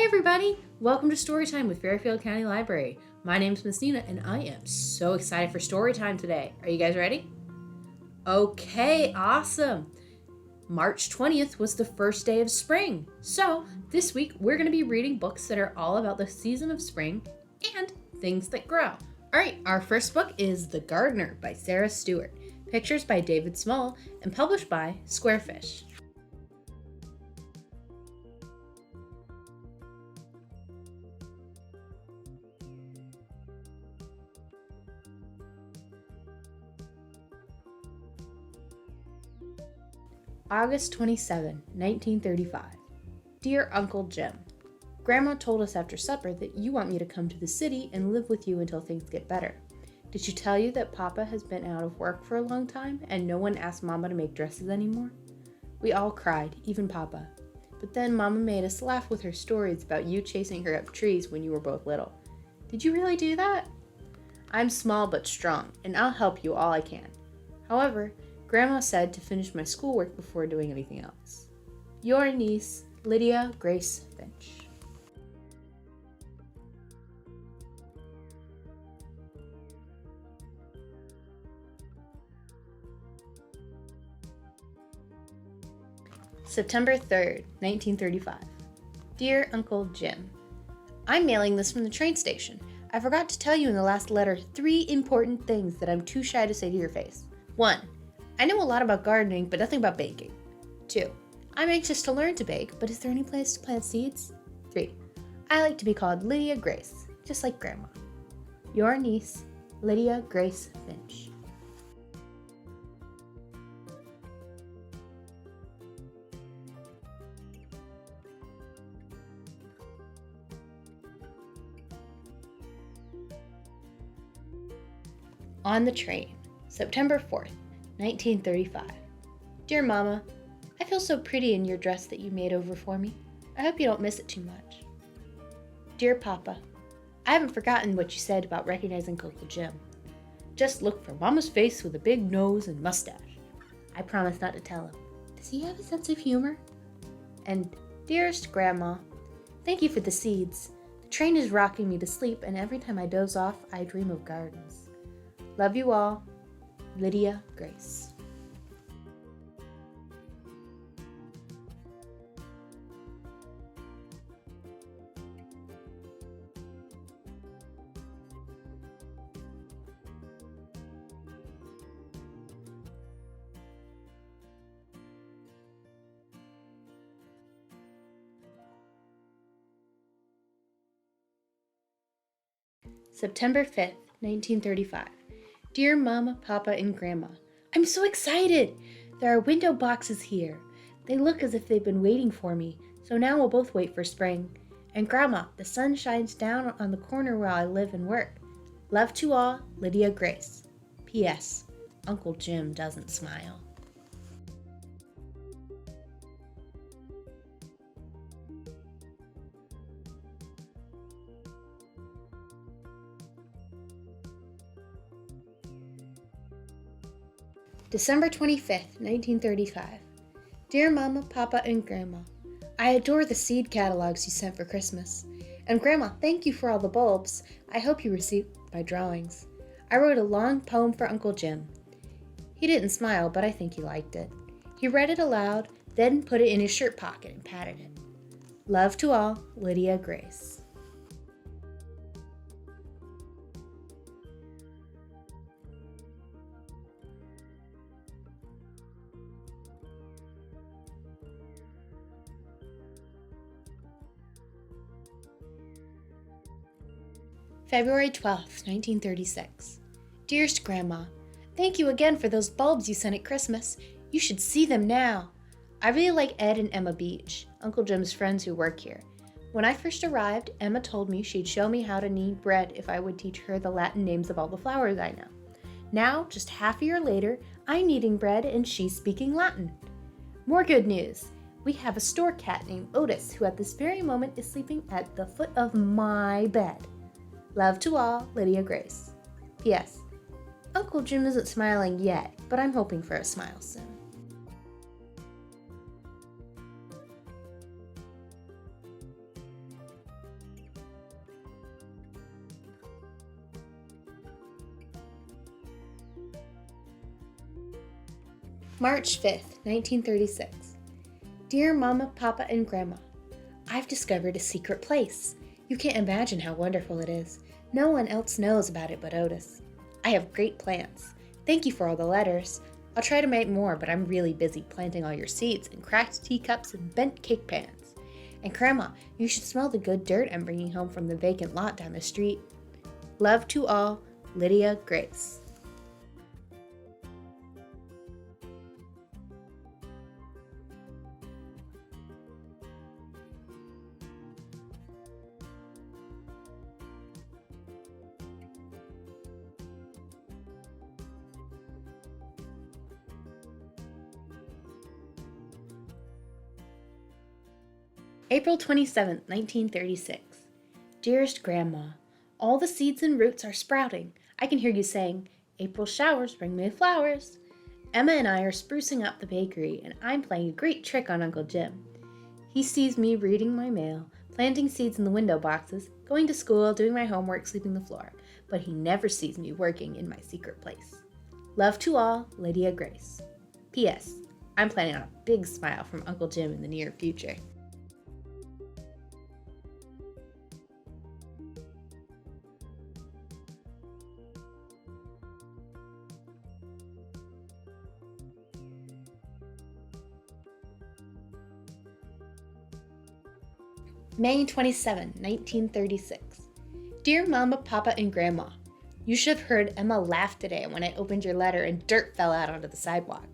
everybody! Welcome to Storytime with Fairfield County Library. My name's Miss Nina and I am so excited for Storytime today. Are you guys ready? Okay, awesome! March 20th was the first day of spring. So this week we're going to be reading books that are all about the season of spring and things that grow. Alright, our first book is The Gardener by Sarah Stewart. Pictures by David Small and published by Squarefish. August 27, 1935. Dear Uncle Jim, Grandma told us after supper that you want me to come to the city and live with you until things get better. Did she tell you that Papa has been out of work for a long time and no one asked Mama to make dresses anymore? We all cried, even Papa. But then Mama made us laugh with her stories about you chasing her up trees when you were both little. Did you really do that? I'm small but strong, and I'll help you all I can. However, Grandma said to finish my schoolwork before doing anything else. Your niece, Lydia Grace Finch. September 3rd, 1935. Dear Uncle Jim, I'm mailing this from the train station. I forgot to tell you in the last letter 3 important things that I'm too shy to say to your face. 1. I know a lot about gardening, but nothing about baking. 2. I'm anxious to learn to bake, but is there any place to plant seeds? 3. I like to be called Lydia Grace, just like Grandma. Your niece, Lydia Grace Finch. On the Train, September 4th, 1935. Dear Mama, I feel so pretty in your dress that you made over for me. I hope you don't miss it too much. Dear Papa, I haven't forgotten what you said about recognizing Uncle Jim. Just look for Mama's face with a big nose and mustache. I promise not to tell him. Does he have a sense of humor? And dearest Grandma, thank you for the seeds. The train is rocking me to sleep, and every time I doze off, I dream of gardens. Love you all, Lydia Grace. September 5th, 1935. Dear Mama, Papa, and Grandma, I'm so excited! There are window boxes here. They look as if they've been waiting for me, so now we'll both wait for spring. And Grandma, the sun shines down on the corner where I live and work. Love to all, Lydia Grace. P.S. Uncle Jim doesn't smile. December 25th, 1935. Dear Mama, Papa, and Grandma, I adore the seed catalogs you sent for Christmas. And Grandma, thank you for all the bulbs. I hope you received my drawings. I wrote a long poem for Uncle Jim. He didn't smile, but I think he liked it. He read it aloud, then put it in his shirt pocket and patted it. Love to all, Lydia Grace. February 12th, 1936. Dearest Grandma, thank you again for those bulbs you sent at Christmas. You should see them now. I really like Ed and Emma Beach, Uncle Jim's friends who work here. When I first arrived, Emma told me she'd show me how to knead bread if I would teach her the Latin names of all the flowers I know. Now, just half a year later, I'm kneading bread and she's speaking Latin. More good news. We have a store cat named Otis who at this very moment is sleeping at the foot of my bed. Love to all, Lydia Grace. P.S. Uncle Jim isn't smiling yet, but I'm hoping for a smile soon. March 5th, 1936. Dear Mama, Papa, and Grandma, I've discovered a secret place. You can't imagine how wonderful it is. No one else knows about it but Otis. I have great plans. Thank you for all the letters. I'll try to make more, but I'm really busy planting all your seeds in cracked teacups and bent cake pans. And Grandma, you should smell the good dirt I'm bringing home from the vacant lot down the street. Love to all, Lydia Grace. April 27th, 1936. Dearest Grandma, all the seeds and roots are sprouting. I can hear you saying, April showers bring May flowers. Emma and I are sprucing up the bakery, and I'm playing a great trick on Uncle Jim. He sees me reading my mail, planting seeds in the window boxes, going to school, doing my homework, sweeping the floor, but he never sees me working in my secret place. Love to all, Lydia Grace. P.S. I'm planning on a big smile from Uncle Jim in the near future. May 27, 1936. Dear Mama, Papa, and Grandma, you should have heard Emma laugh today when I opened your letter and dirt fell out onto the sidewalk.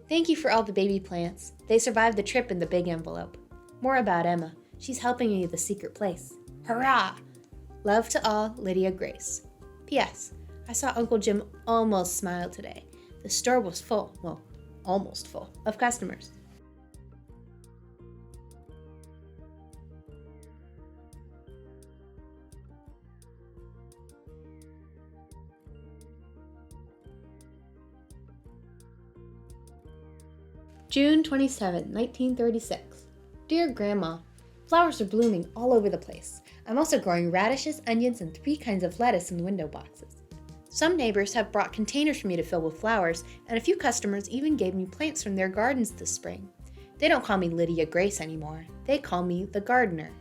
Thank you for all the baby plants. They survived the trip in the big envelope. More about Emma. She's helping me with the secret place. Hurrah! Love to all, Lydia Grace. P.S. I saw Uncle Jim almost smile today. The store was full, well, almost full, of customers. June 27, 1936. Dear Grandma, flowers are blooming all over the place. I'm also growing radishes, onions, and 3 kinds of lettuce in the window boxes. Some neighbors have brought containers for me to fill with flowers, and a few customers even gave me plants from their gardens this spring. They don't call me Lydia Grace anymore. They call me the gardener.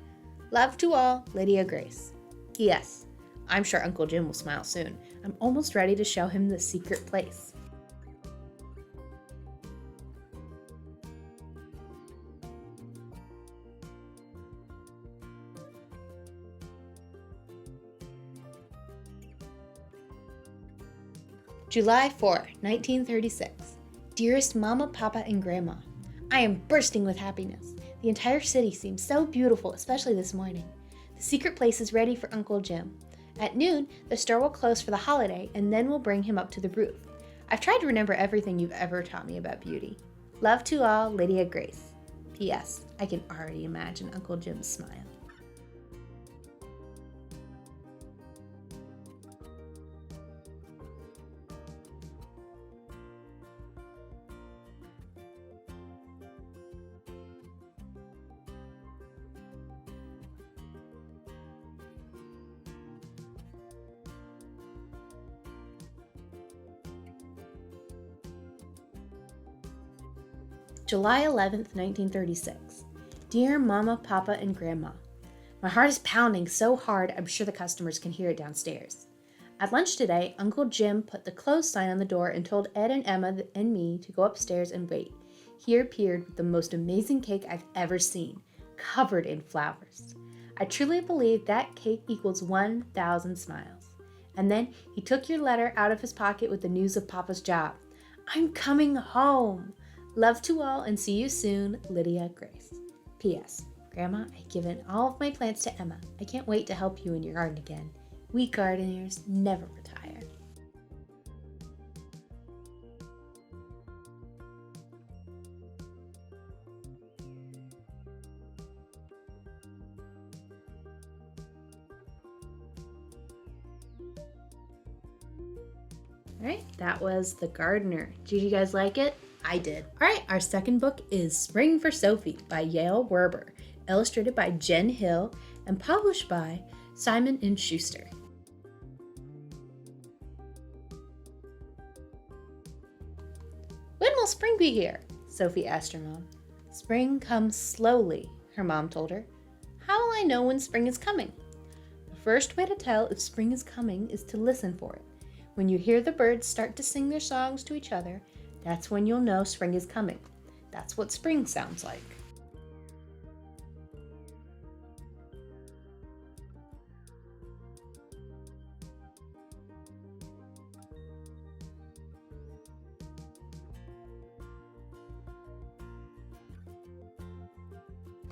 Love to all, Lydia Grace. P.S. I'm sure Uncle Jim will smile soon. I'm almost ready to show him the secret place. July 4, 1936. Dearest Mama, Papa, and Grandma, I am bursting with happiness. The entire city seems so beautiful, especially this morning. The secret place is ready for Uncle Jim. At noon, the store will close for the holiday, and then we'll bring him up to the roof. I've tried to remember everything you've ever taught me about beauty. Love to all, Lydia Grace. P.S. I can already imagine Uncle Jim's smile. July 11th, 1936. Dear Mama, Papa, and Grandma, my heart is pounding so hard I'm sure the customers can hear it downstairs. At lunch today, Uncle Jim put the close sign on the door and told Ed and Emma and me to go upstairs and wait. He appeared with the most amazing cake I've ever seen, covered in flowers. I truly believe that cake equals 1,000 smiles. And then he took your letter out of his pocket with the news of Papa's job. I'm coming home! Love to all and see you soon, Lydia Grace. P.S. Grandma, I've given all of my plants to Emma. I can't wait to help you in your garden again. We gardeners never retire. All right, that was The Gardener. Did you guys like it? I did. All right, our second book is Spring for Sophie by Yael Werber, illustrated by Jen Hill, and published by Simon and Schuster. When will spring be here?" Sophie asked her mom. "Spring comes slowly," her mom told her. "How will I know when spring is coming?" "The first way to tell if spring is coming is to listen for it. When you hear the birds start to sing their songs to each other, that's when you'll know spring is coming. That's what spring sounds like."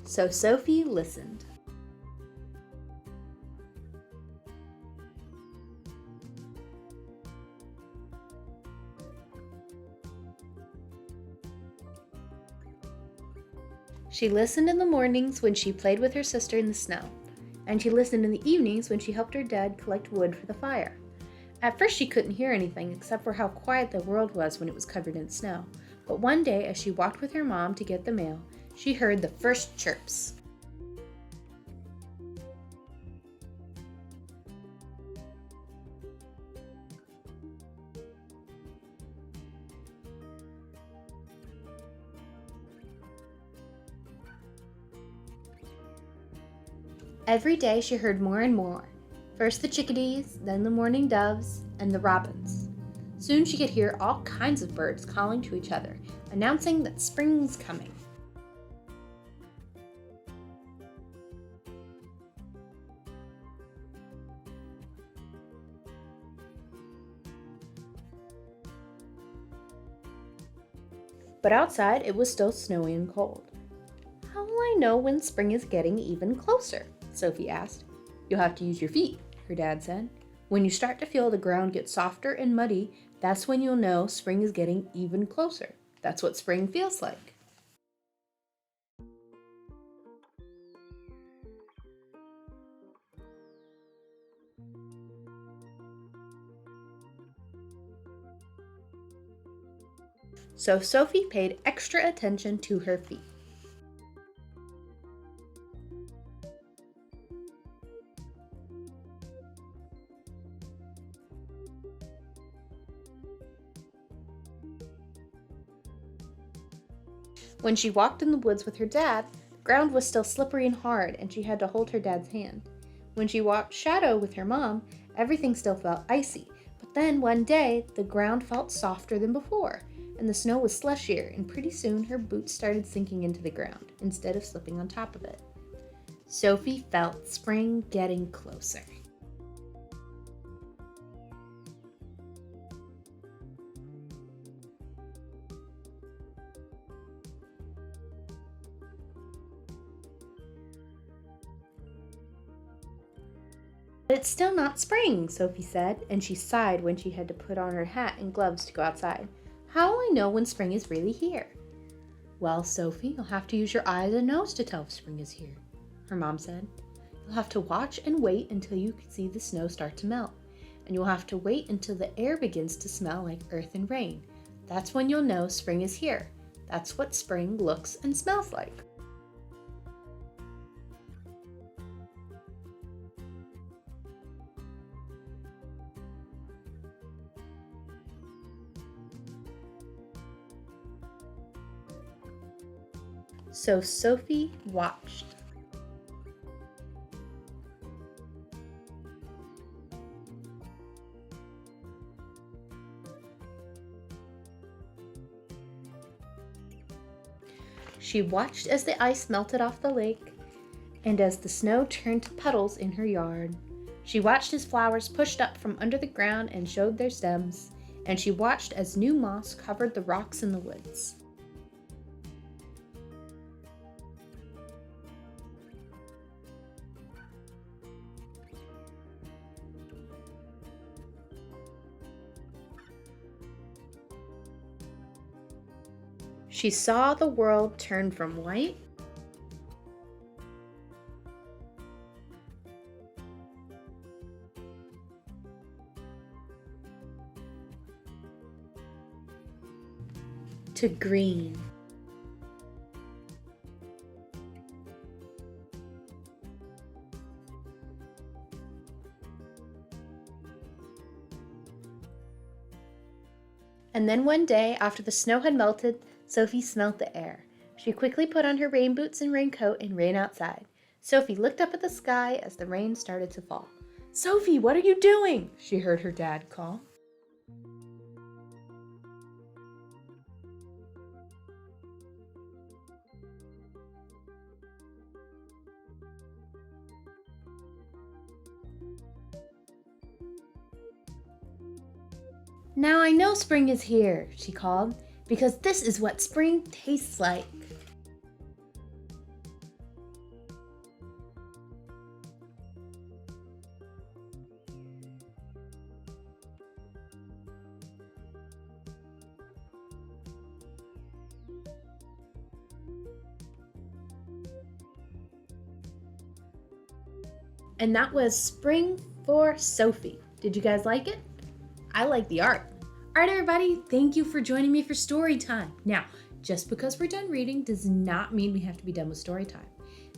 So Sophie listened. She listened in the mornings when she played with her sister in the snow, and she listened in the evenings when she helped her dad collect wood for the fire. At first she couldn't hear anything except for how quiet the world was when it was covered in snow, but one day as she walked with her mom to get the mail, she heard the first chirps. Every day she heard more and more. First the chickadees, then the mourning doves, and the robins. Soon she could hear all kinds of birds calling to each other, announcing that spring's coming. But outside it was still snowy and cold. "How will I know when spring is getting even closer?" Sophie asked. "You'll have to use your feet," her dad said. "When you start to feel the ground get softer and muddy, that's when you'll know spring is getting even closer. That's what spring feels like." So Sophie paid extra attention to her feet. When she walked in the woods with her dad, the ground was still slippery and hard, and she had to hold her dad's hand. When she walked shadow with her mom, everything still felt icy, but then one day the ground felt softer than before, and the snow was slushier, and pretty soon her boots started sinking into the ground instead of slipping on top of it. Sophie felt spring getting closer. "But it's still not spring," Sophie said, and she sighed when she had to put on her hat and gloves to go outside. "How will I know when spring is really here?" "Well, Sophie, you'll have to use your eyes and nose to tell if spring is here," her mom said. "You'll have to watch and wait until you can see the snow start to melt, and you'll have to wait until the air begins to smell like earth and rain. That's when you'll know spring is here. That's what spring looks and smells like." So Sophie watched. She watched as the ice melted off the lake and as the snow turned to puddles in her yard. She watched as flowers pushed up from under the ground and showed their stems, and she watched as new moss covered the rocks in the woods. She saw the world turn from white to green. And then one day, after the snow had melted, Sophie smelt the air. She quickly put on her rain boots and raincoat and ran outside. Sophie looked up at the sky as the rain started to fall. "Sophie, what are you doing?" she heard her dad call. "Now I know spring is here," she called, "because this is what spring tastes like." And that was Spring for Sophie. Did you guys like it? I like the art. All right, everybody, thank you for joining me for story time. Now, just because we're done reading does not mean we have to be done with story time.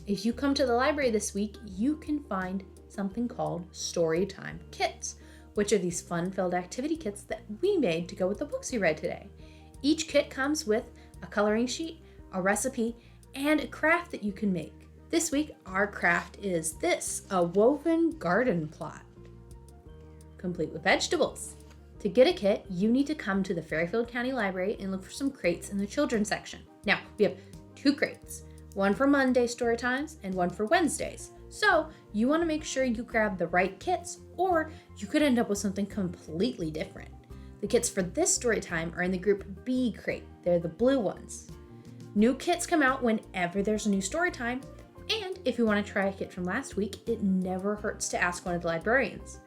If you come to the library this week, you can find something called Storytime kits, which are these fun-filled activity kits that we made to go with the books we read today. Each kit comes with a coloring sheet, a recipe, and a craft that you can make. This week, our craft is this, a woven garden plot, complete with vegetables. To get a kit, you need to come to the Fairfield County Library and look for some crates in the children's section. Now, we have 2 crates, one for Monday story times and one for Wednesdays. So you want to make sure you grab the right kits, or you could end up with something completely different. The kits for this story time are in the group B crate. They're the blue ones. New kits come out whenever there's a new story time, and if you want to try a kit from last week, it never hurts to ask one of the librarians.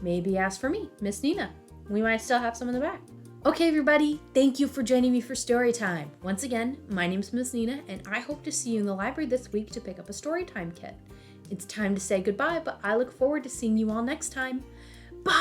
Maybe ask for me, Miss Nina. We might still have some in the back. Okay, everybody, thank you for joining me for story time. Once again, my name's Miss Nina, and I hope to see you in the library this week to pick up a story time kit. It's time to say goodbye, but I look forward to seeing you all next time. Bye!